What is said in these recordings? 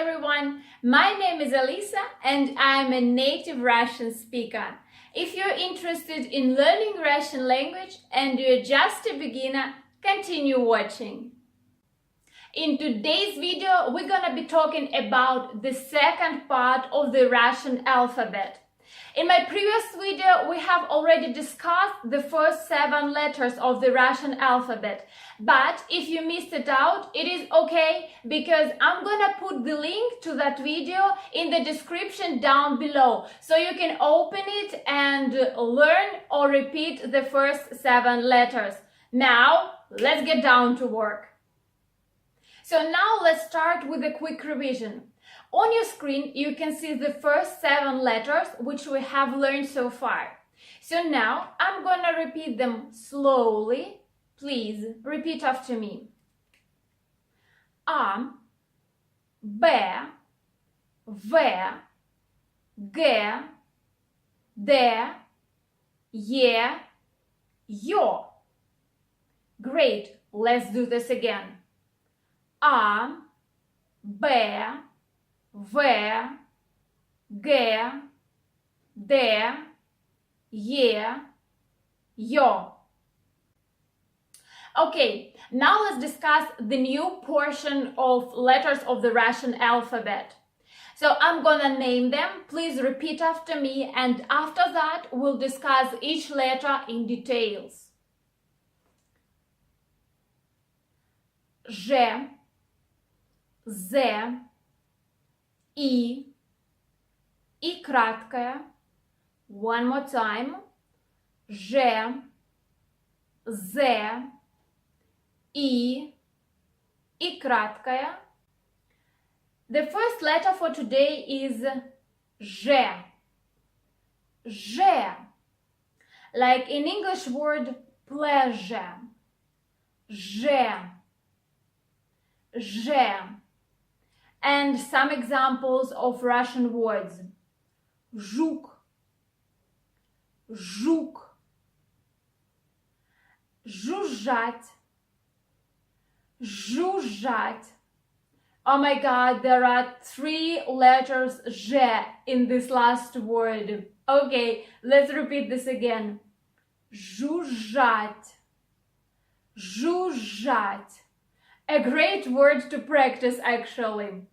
everyone, my name is Alisa and I'm a native Russian speaker. If you're interested in learning Russian language and you're just a beginner, continue watching. In today's video, we're gonna be talking about the second part of the Russian alphabet. In my previous video, we have already discussed the first 7 letters of the Russian alphabet. But if you missed it out, it is okay because I'm gonna put the link to that video in the description down below. So you can open it and learn or repeat the first 7 letters. Now, let's get down to work. So now let's start with a quick revision. On your screen, you can see the first 7 letters which we have learned so far. So now I'm gonna repeat them slowly. Please repeat after me. A, B, V, G, D, Y, Yo. Great, let's do this again. A, B, V, G, D, Y, Yo. Okay, now let's discuss the new portion of letters of the Russian alphabet. So I'm gonna name them, please repeat after me, and after that we'll discuss each letter in details. Ж, З, И краткая. One more time. Ж, З, И краткая. The first letter for today is Ж. Ж. Like in English word pleasure. Ж. Ж. And some examples of Russian words. Жук, жук, жужжать, жужжать. Oh my God, there are 3 letters Ж in this last word. Okay, let's repeat this again. Жужжать, жужжать. A great word to practice actually.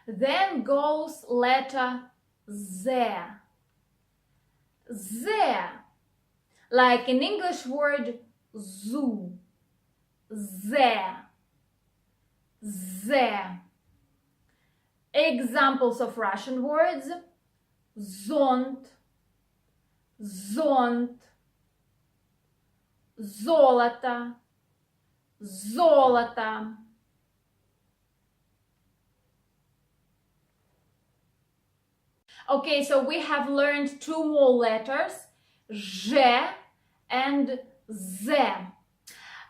Then goes letter Z. Z. Like in English word zoo. Z. Z. Examples of Russian words. Зонт. Зонт. Золото. Золото. Okay, so we have learned 2 more letters, Ж and Z.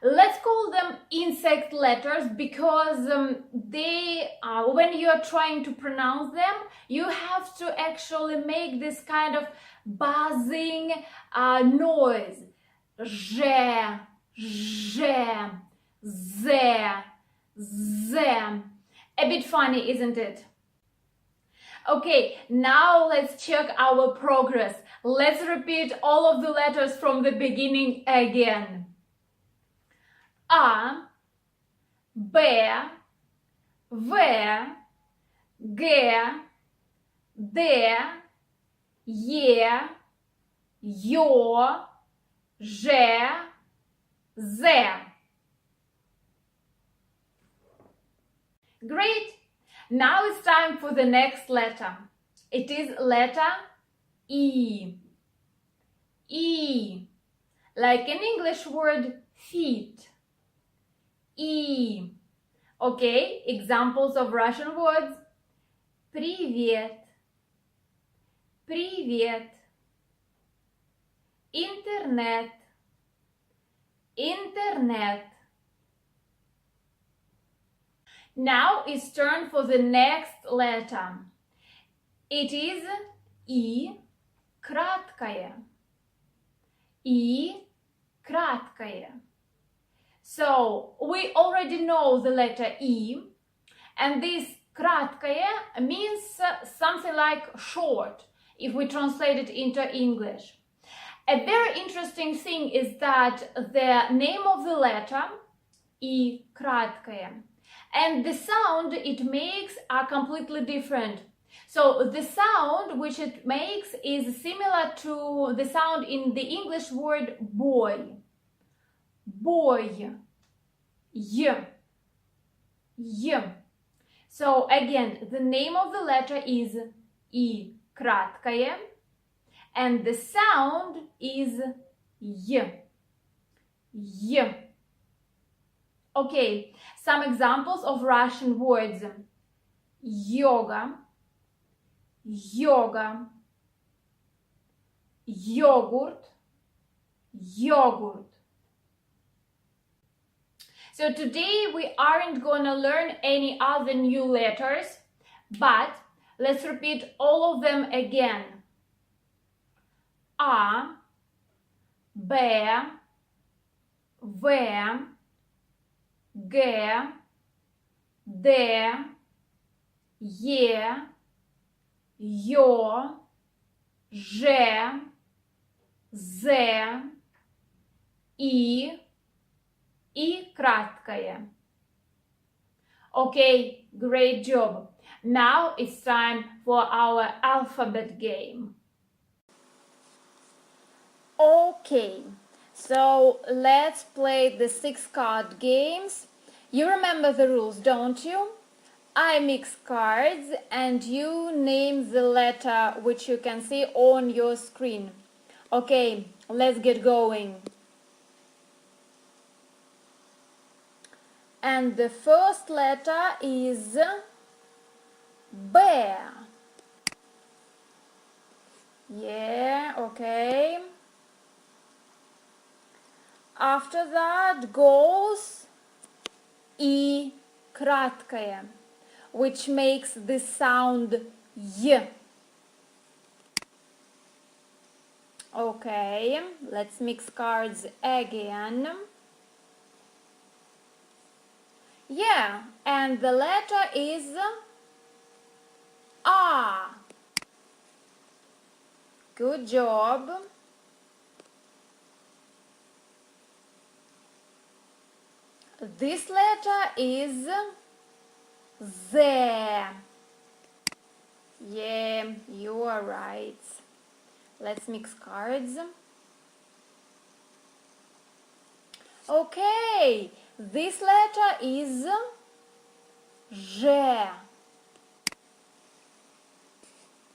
Let's call them insect letters because when you are trying to pronounce them, you have to actually make this kind of buzzing noise. Ж, Ж, Z, Z. A bit funny, isn't it? Okay, now let's check our progress. Let's repeat all of the letters from the beginning again. A, B, V, G, D, Y, Yo, Ж, Z. Great! Now it's time for the next letter. It is letter E. E. Like an English word feet. E. Okay, examples of Russian words. Привет. Привет. Internet. Internet. Now it's turn for the next letter. It is И краткое. И краткое. So we already know the letter E, and this краткое means something like short, if we translate it into English. A very interesting thing is that the name of the letter, И краткое, and the sound it makes are completely different. So the sound which it makes is similar to the sound in the English word boy. Boy. Y. Y. So again, the name of the letter is И краткое, and the sound is Y. Y. Okay, some examples of Russian words. Yoga, yoga, yogurt, yogurt. So today we aren't gonna learn any other new letters, but let's repeat all of them again. A, B, V, G, D, Е, Ё, Ж, З, И краткое. Okay, great job. Now it's time for our alphabet game. Okay, so let's play the 6-card games. You remember the rules, don't you? I mix cards and you name the letter which you can see on your screen. Okay, let's get going. And the first letter is B. Yeah, okay. After that goes И краткое, which makes the sound Y. Okay, let's mix cards again. Yeah, and the letter is A. Good job. This letter is Z. Yeah, you are right. Let's mix cards. Okay, this letter is Ж.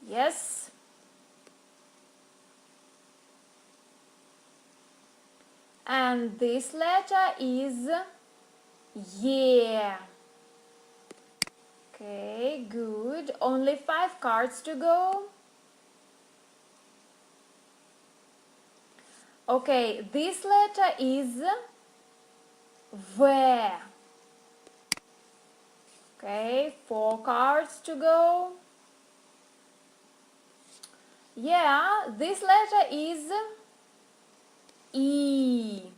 Yes. And this letter is Е. Okay, good. Only 5 cards to go. Okay, this letter is V. Okay, 4 cards to go. Yeah, this letter is E.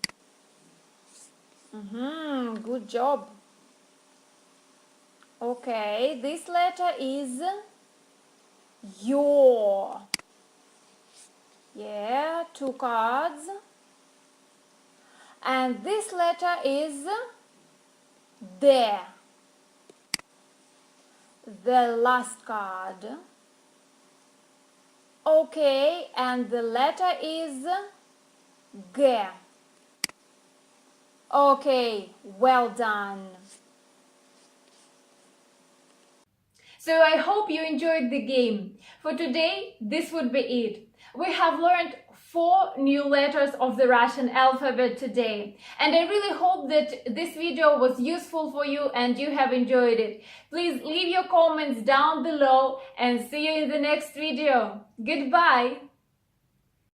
Good job. Okay, this letter is Ё. Yeah, 2 cards. And this letter is D. The last card. Okay, and the letter is G. Okay, well done. So I hope you enjoyed the game. For today, this would be it. We have learned 4 new letters of the Russian alphabet today. And I really hope that this video was useful for you and you have enjoyed it. Please leave your comments down below and see you in the next video. Goodbye!